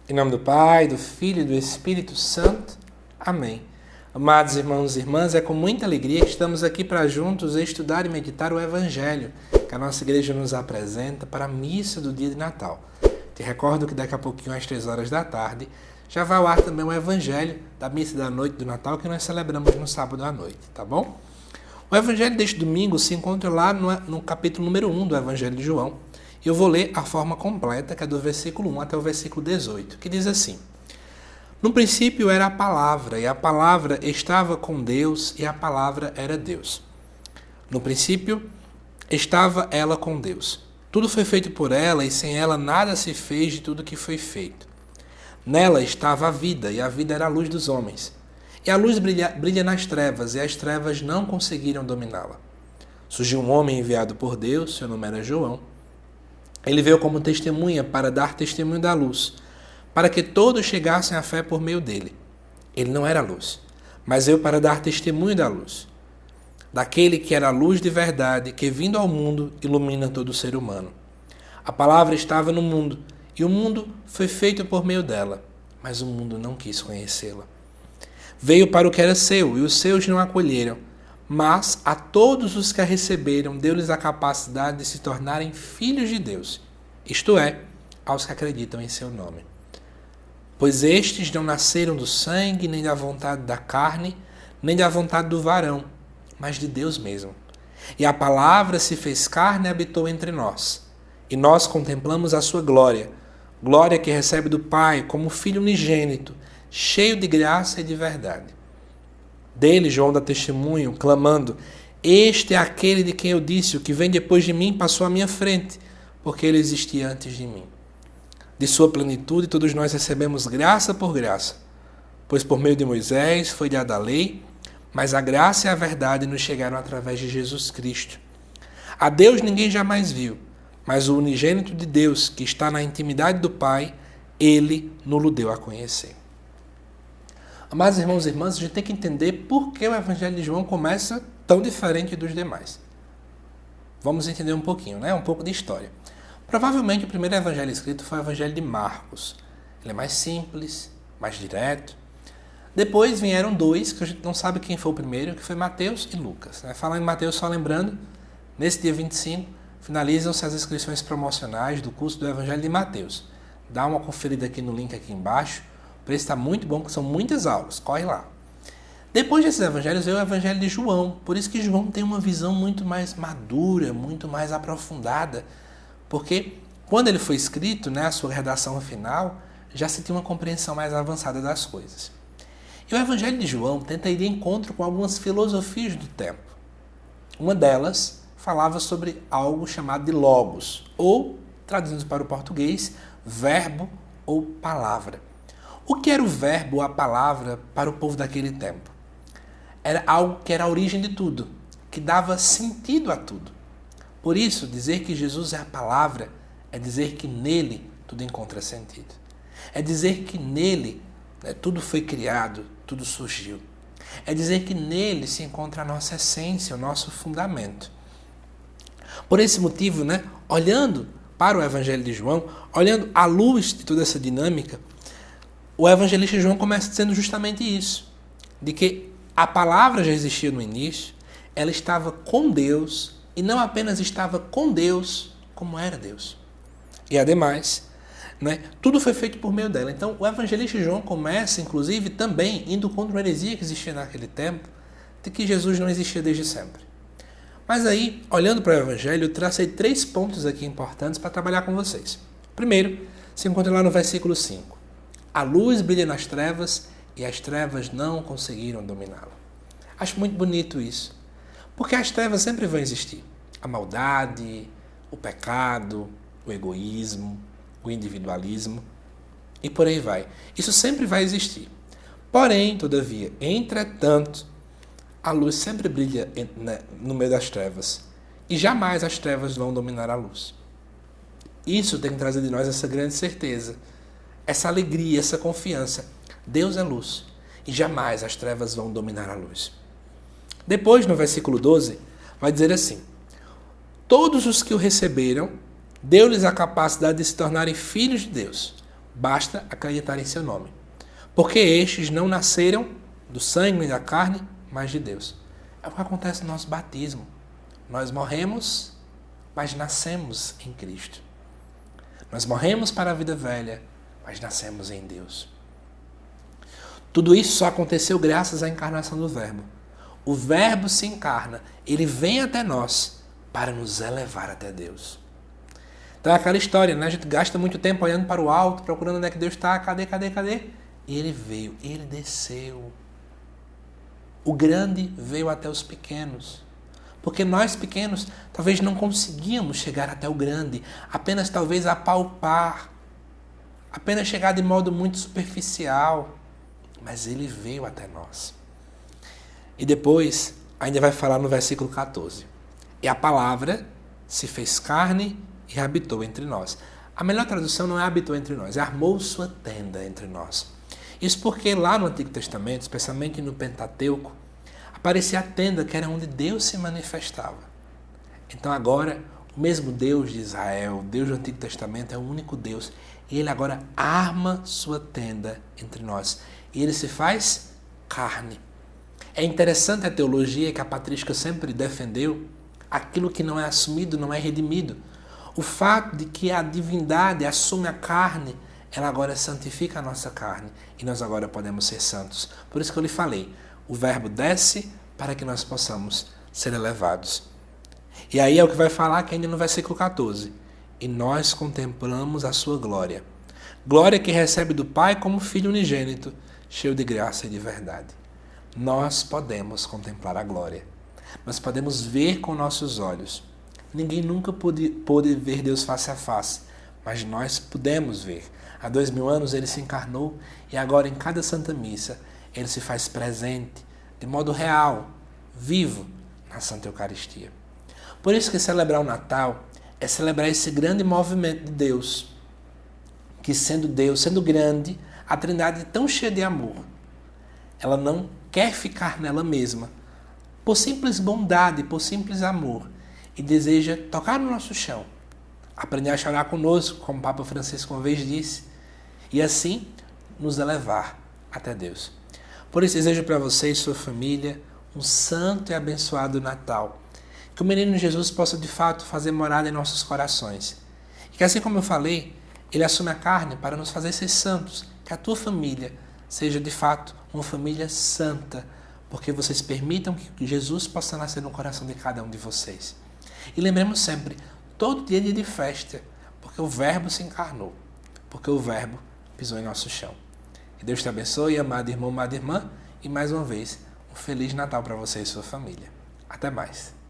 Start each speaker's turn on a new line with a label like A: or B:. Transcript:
A: Em nome do Pai, do Filho e do Espírito Santo. Amém. Amados irmãos e irmãs, é com muita alegria que estamos aqui para juntos estudar e meditar o Evangelho que a nossa igreja nos apresenta para a missa do dia de Natal. Te recordo que daqui a pouquinho, às 3 horas da tarde, já vai ao ar também o Evangelho da missa da noite do Natal que nós celebramos no sábado à noite, tá bom? O Evangelho deste domingo se encontra lá no capítulo número 1 do Evangelho de João. Eu vou ler a forma completa, que é do versículo 1 até o versículo 18, que diz assim: No princípio era a palavra, e a palavra estava com Deus, e a palavra era Deus. No princípio estava ela com Deus. Tudo foi feito por ela, e sem ela nada se fez de tudo que foi feito. Nela estava a vida, e a vida era a luz dos homens. E a luz brilha nas trevas, e as trevas não conseguiram dominá-la. Surgiu um homem enviado por Deus, seu nome era João. Ele veio como testemunha para dar testemunho da luz, para que todos chegassem à fé por meio dele. Ele não era a luz, mas veio para dar testemunho da luz, daquele que era a luz de verdade, que vindo ao mundo ilumina todo ser humano. A palavra estava no mundo, e o mundo foi feito por meio dela, mas o mundo não quis conhecê-la. Veio para o que era seu, e os seus não a acolheram. Mas a todos os que a receberam, deu-lhes a capacidade de se tornarem filhos de Deus, isto é, aos que acreditam em seu nome. Pois estes não nasceram do sangue, nem da vontade da carne, nem da vontade do varão, mas de Deus mesmo. E a palavra se fez carne e habitou entre nós. E nós contemplamos a sua glória, glória que recebe do Pai como Filho unigênito, cheio de graça e de verdade. Dele João dá testemunho, clamando: Este é aquele de quem eu disse, o que vem depois de mim passou à minha frente, porque ele existia antes de mim. De sua plenitude todos nós recebemos graça por graça, pois por meio de Moisés foi dada a lei, mas a graça e a verdade nos chegaram através de Jesus Cristo. A Deus ninguém jamais viu, mas o unigênito de Deus, que está na intimidade do Pai, ele nos deu a conhecer. Amados irmãos e irmãs, a gente tem que entender por que o Evangelho de João começa tão diferente dos demais. Vamos entender um pouquinho, né? Um pouco de história. Provavelmente o primeiro evangelho escrito foi o Evangelho de Marcos. Ele é mais simples, mais direto. Depois vieram dois, que a gente não sabe quem foi o primeiro, que foi Mateus e Lucas. Falando em Mateus, só lembrando, nesse dia 25, finalizam-se as inscrições promocionais do curso do Evangelho de Mateus. Dá uma conferida aqui no link aqui embaixo. O preço está muito bom, porque são muitas aulas. Corre lá. Depois desses evangelhos veio o Evangelho de João. Por isso que João tem uma visão muito mais madura, muito mais aprofundada. Porque quando ele foi escrito, a sua redação final, já se tinha uma compreensão mais avançada das coisas. E o Evangelho de João tenta ir de encontro com algumas filosofias do tempo. Uma delas falava sobre algo chamado de logos, ou, traduzindo para o português, verbo ou palavra. O que era o verbo ou a palavra para o povo daquele tempo? Era algo que era a origem de tudo, que dava sentido a tudo. Por isso, dizer que Jesus é a palavra é dizer que nele tudo encontra sentido. É dizer que nele tudo foi criado, tudo surgiu. É dizer que nele se encontra a nossa essência, o nosso fundamento. Por esse motivo, olhando para o Evangelho de João, olhando à luz de toda essa dinâmica, o evangelista João começa dizendo justamente isso, de que a palavra já existia no início, ela estava com Deus, e não apenas estava com Deus, como era Deus. E ademais, tudo foi feito por meio dela. Então o evangelista João começa, inclusive, também indo contra uma heresia que existia naquele tempo, de que Jesus não existia desde sempre. Mas aí, olhando para o evangelho, eu tracei 3 pontos aqui importantes para trabalhar com vocês. Primeiro, se encontra lá no versículo 5. A luz brilha nas trevas e as trevas não conseguiram dominá-la. Acho muito bonito isso, porque as trevas sempre vão existir. A maldade, o pecado, o egoísmo, o individualismo e por aí vai. Isso sempre vai existir. Porém, todavia, entretanto, a luz sempre brilha no meio das trevas e jamais as trevas vão dominar a luz. Isso tem que trazer de nós essa grande certeza, essa alegria, essa confiança. Deus é luz e jamais as trevas vão dominar a luz. Depois, no versículo 12, vai dizer assim: Todos os que o receberam, deu-lhes a capacidade de se tornarem filhos de Deus. Basta acreditar em seu nome. Porque estes não nasceram do sangue e da carne, mas de Deus. É o que acontece no nosso batismo. Nós morremos, mas nascemos em Cristo. Nós morremos para a vida velha, mas nascemos em Deus. Tudo isso só aconteceu graças à encarnação do Verbo. O Verbo se encarna, ele vem até nós para nos elevar até Deus. Então é aquela história, né? A gente gasta muito tempo olhando para o alto, procurando onde é que Deus está, cadê? E ele veio, ele desceu. O grande veio até os pequenos. Porque nós pequenos talvez não conseguíamos chegar até o grande, apenas talvez apalpar, apenas chegar de modo muito superficial. Mas ele veio até nós. E depois, ainda vai falar no versículo 14. E a palavra se fez carne e habitou entre nós. A melhor tradução não é habitou entre nós, é armou sua tenda entre nós. Isso porque lá no Antigo Testamento, especialmente no Pentateuco, aparecia a tenda que era onde Deus se manifestava. Então agora, o mesmo Deus de Israel, o Deus do Antigo Testamento, é o único Deus. E ele agora arma sua tenda entre nós. E ele se faz carne. É interessante a teologia que a patrística sempre defendeu. Aquilo que não é assumido não é redimido. O fato de que a divindade assume a carne, ela agora santifica a nossa carne. E nós agora podemos ser santos. Por isso que eu lhe falei, o Verbo desce para que nós possamos ser elevados. E aí é o que vai falar aqui ainda no versículo 14. E nós contemplamos a sua glória. Glória que recebe do Pai como Filho unigênito, cheio de graça e de verdade. Nós podemos contemplar a glória. Nós podemos ver com nossos olhos. Ninguém nunca pôde ver Deus face a face, mas nós pudemos ver. Há 2000 anos ele se encarnou e agora em cada Santa Missa ele se faz presente, de modo real, vivo, na Santa Eucaristia. Por isso que celebrar o Natal é celebrar esse grande movimento de Deus, que sendo Deus, sendo grande, a Trindade é tão cheia de amor. Ela não quer ficar nela mesma, por simples bondade, por simples amor, e deseja tocar no nosso chão, aprender a chorar conosco, como o Papa Francisco uma vez disse, e assim nos elevar até Deus. Por isso desejo para você e sua família um santo e abençoado Natal, que o menino Jesus possa de fato fazer morada em nossos corações, e que assim como eu falei, ele assume a carne para nos fazer ser santos, que a tua família seja de fato uma família santa, porque vocês permitam que Jesus possa nascer no coração de cada um de vocês. E lembremos sempre, todo dia é dia de festa, porque o Verbo se encarnou, porque o Verbo pisou em nosso chão. Que Deus te abençoe, amado irmão, amada irmã, e mais uma vez, um Feliz Natal para você e sua família. Até mais.